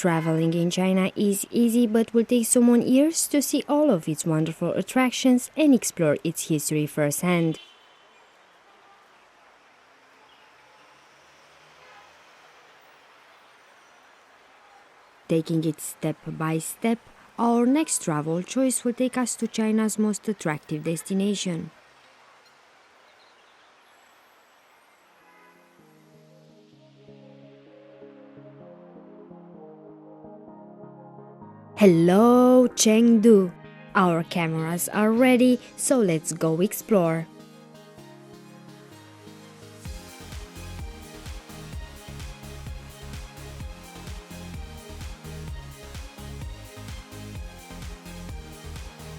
Traveling in China is easy but will take someone years to see all of its wonderful attractions and explore its history firsthand. Taking it step by step, our next travel choice will take us to China's most attractive destination. Hello, Chengdu! Our cameras are ready, so let's go explore.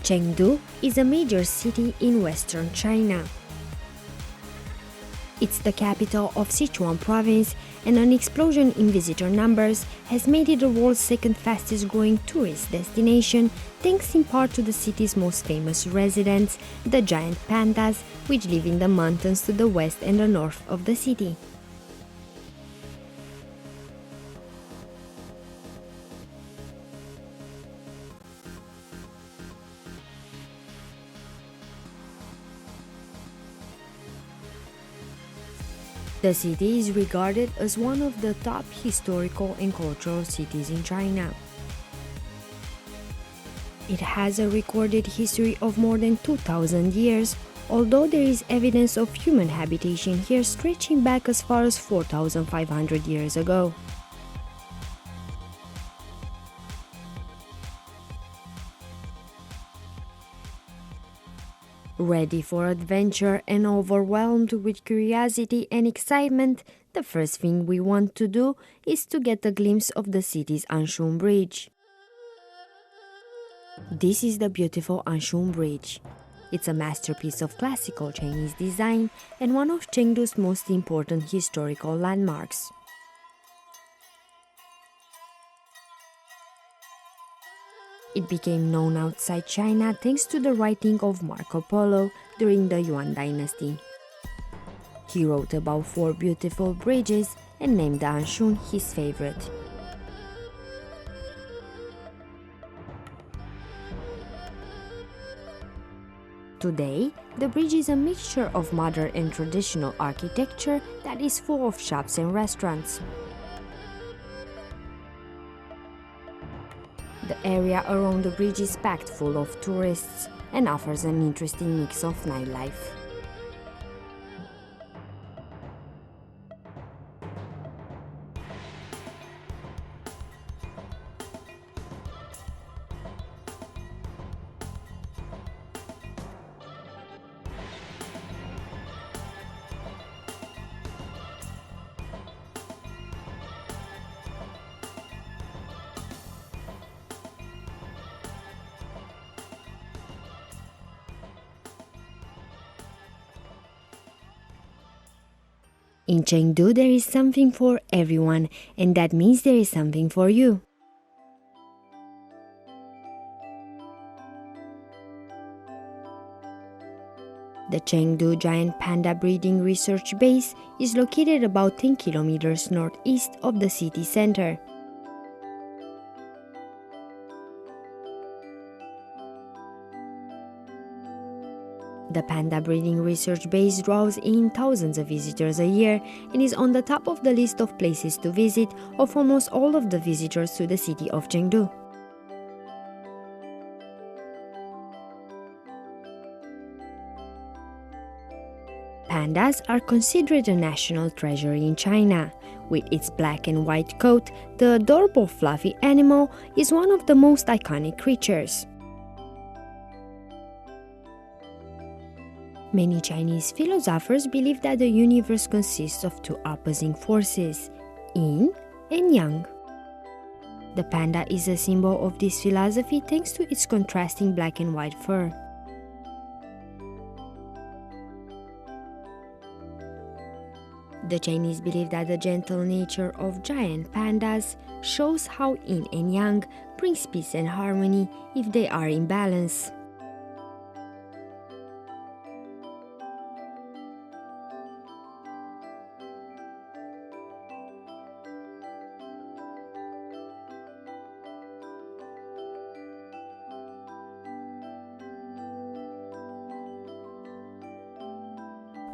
Chengdu is a major city in western China. It's the capital of Sichuan province, and an explosion in visitor numbers has made it the world's second fastest growing tourist destination, thanks in part to the city's most famous residents, the giant pandas, which live in the mountains to the west and the north of the city. The city is regarded as one of the top historical and cultural cities in China. It has a recorded history of more than 2,000 years, although there is evidence of human habitation here stretching back as far as 4,500 years ago. Ready for adventure and overwhelmed with curiosity and excitement, the first thing we want to do is to get a glimpse of the city's Anshun Bridge. This is the beautiful Anshun Bridge. It's a masterpiece of classical Chinese design and one of Chengdu's most important historical landmarks. It became known outside China thanks to the writing of Marco Polo during the Yuan dynasty. He wrote about 4 beautiful bridges and named the Anshun his favorite. Today, the bridge is a mixture of modern and traditional architecture that is full of shops and restaurants. The area around the bridge is packed full of tourists and offers an interesting mix of nightlife. In Chengdu, there is something for everyone, and that means there is something for you. The Chengdu Giant Panda Breeding Research Base is located about 10 kilometers northeast of the city center. The Panda Breeding Research Base draws in thousands of visitors a year and is on the top of the list of places to visit of almost all of the visitors to the city of Chengdu. Pandas are considered a national treasure in China. With its black and white coat, the adorable fluffy animal is one of the most iconic creatures. Many Chinese philosophers believe that the universe consists of 2 opposing forces, yin and yang. The panda is a symbol of this philosophy thanks to its contrasting black and white fur. The Chinese believe that the gentle nature of giant pandas shows how yin and yang brings peace and harmony if they are in balance.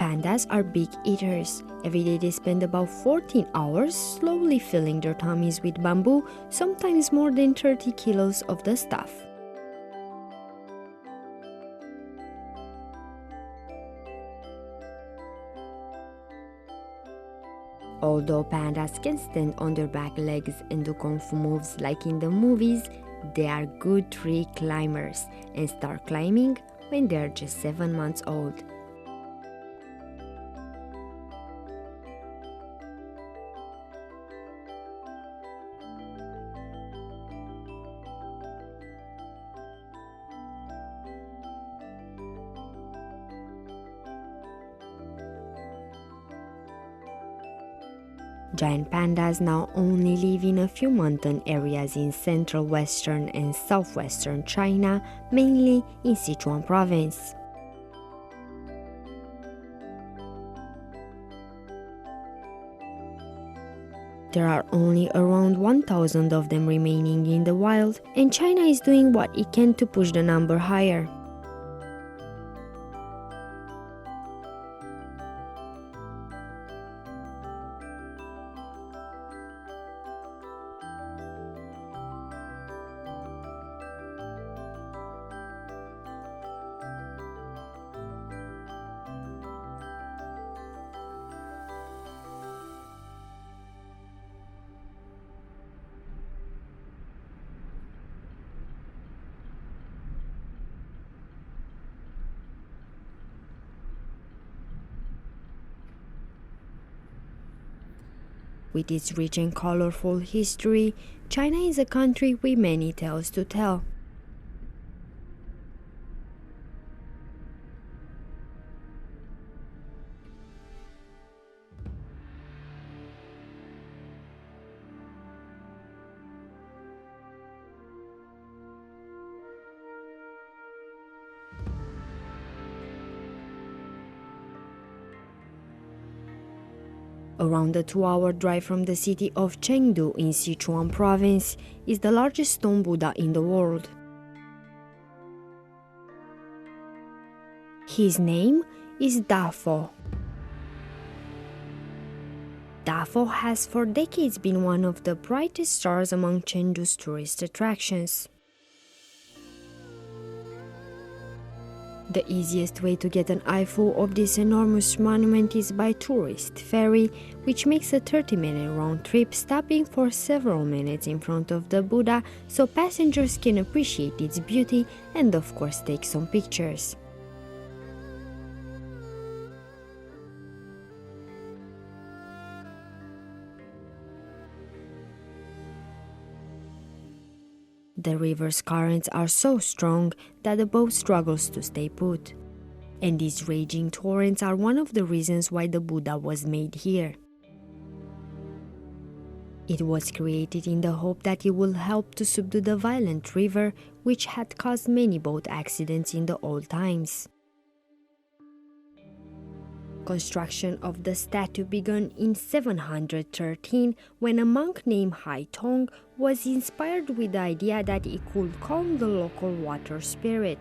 Pandas are big eaters. Every day they spend about 14 hours slowly filling their tummies with bamboo, sometimes more than 30 kilos of the stuff. Although pandas can stand on their back legs and do kung fu moves like in the movies, they are good tree climbers and start climbing when they are just 7 months old. Giant pandas now only live in a few mountain areas in central western and southwestern China, mainly in Sichuan province. There are only around 1,000 of them remaining in the wild, and China is doing what it can to push the number higher. With its rich and colorful history, China is a country with many tales to tell. Around a 2-hour drive from the city of Chengdu in Sichuan province is the largest stone Buddha in the world. His name is Dafo. Dafo has for decades been one of the brightest stars among Chengdu's tourist attractions. The easiest way to get an eyeful of this enormous monument is by tourist ferry, which makes a 30-minute round trip, stopping for several minutes in front of the Buddha so passengers can appreciate its beauty and of course take some pictures. The river's currents are so strong that the boat struggles to stay put. And these raging torrents are one of the reasons why the Buddha was made here. It was created in the hope that it will help to subdue the violent river which had caused many boat accidents in the old times. Construction of the statue began in 713 when a monk named Hai Tong was inspired with the idea that it could calm the local water spirit.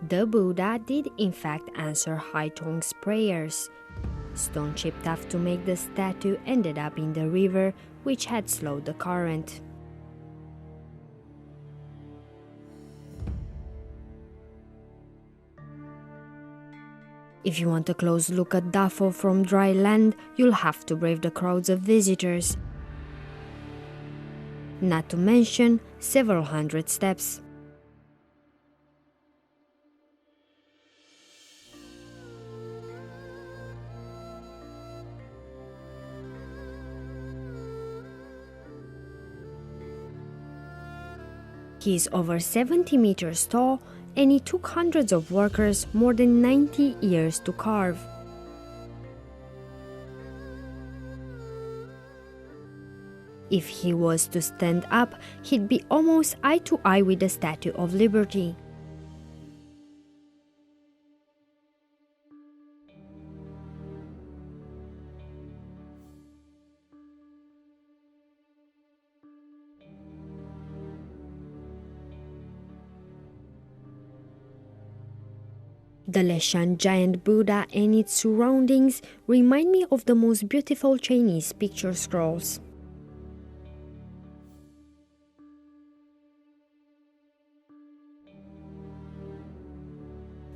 The Buddha did in fact answer Hai Tong's prayers. Stone chipped off to make the statue ended up in the river, which had slowed the current. If you want a close look at Dafo from dry land, you'll have to brave the crowds of visitors. Not to mention several hundred steps. He is over 70 meters tall, and it took hundreds of workers more than 90 years to carve. If he was to stand up, he'd be almost eye to eye with the Statue of Liberty. The Leshan giant Buddha and its surroundings remind me of the most beautiful Chinese picture scrolls.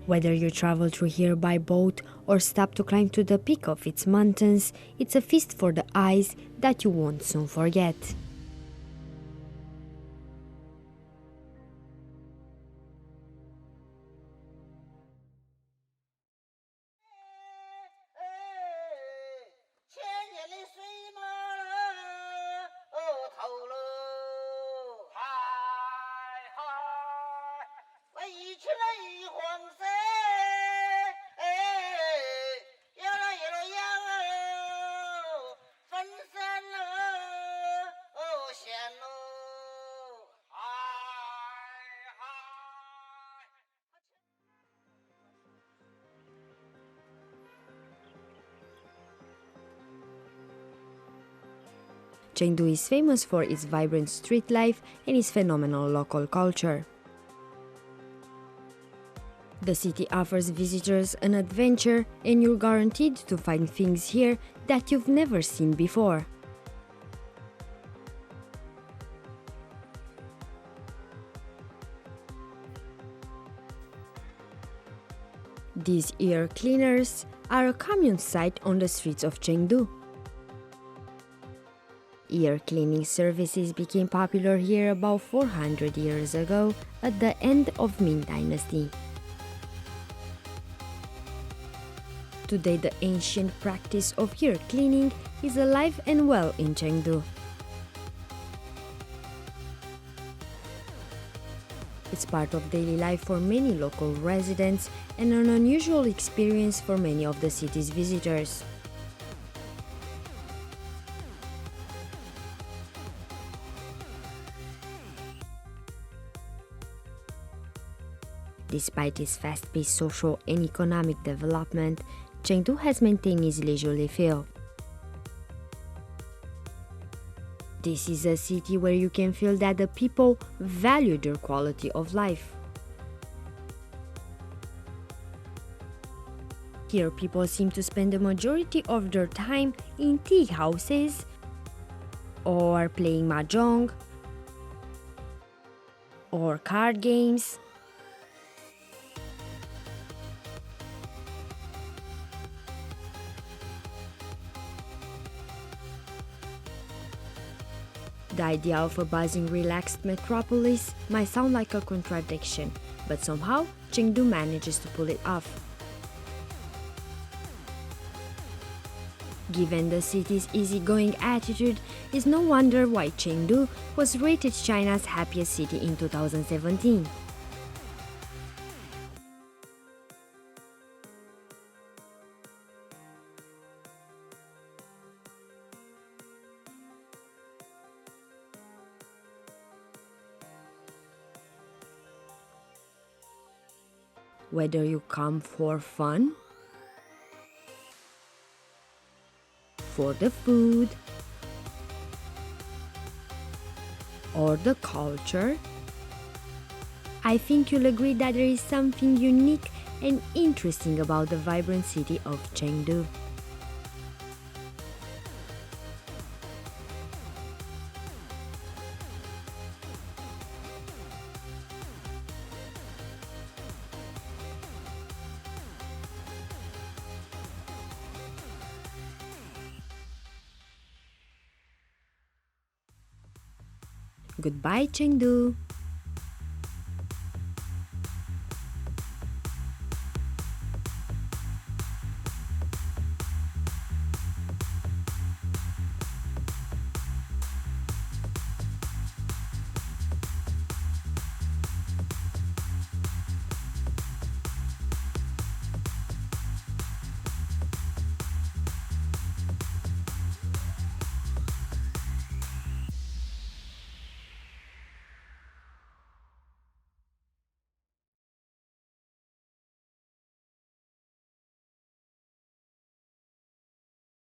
Whether you travel through here by boat or stop to climb to the peak of its mountains, it's a feast for the eyes that you won't soon forget. Chengdu is famous for its vibrant street life and its phenomenal local culture. The city offers visitors an adventure, and you're guaranteed to find things here that you've never seen before. These ear cleaners are a common sight on the streets of Chengdu. Ear cleaning services became popular here about 400 years ago at the end of Ming Dynasty. Today, the ancient practice of ear cleaning is alive and well in Chengdu. It's part of daily life for many local residents and an unusual experience for many of the city's visitors. Despite its fast-paced social and economic development, Chengdu has maintained its leisurely feel. This is a city where you can feel that the people value their quality of life. Here, people seem to spend the majority of their time in tea houses or playing mahjong or card games. The idea of a buzzing, relaxed metropolis might sound like a contradiction, but somehow Chengdu manages to pull it off. Given the city's easygoing attitude, it's no wonder why Chengdu was rated China's happiest city in 2017. Whether you come for fun, for the food, or the culture, I think you'll agree that there is something unique and interesting about the vibrant city of Chengdu. Goodbye, Chengdu.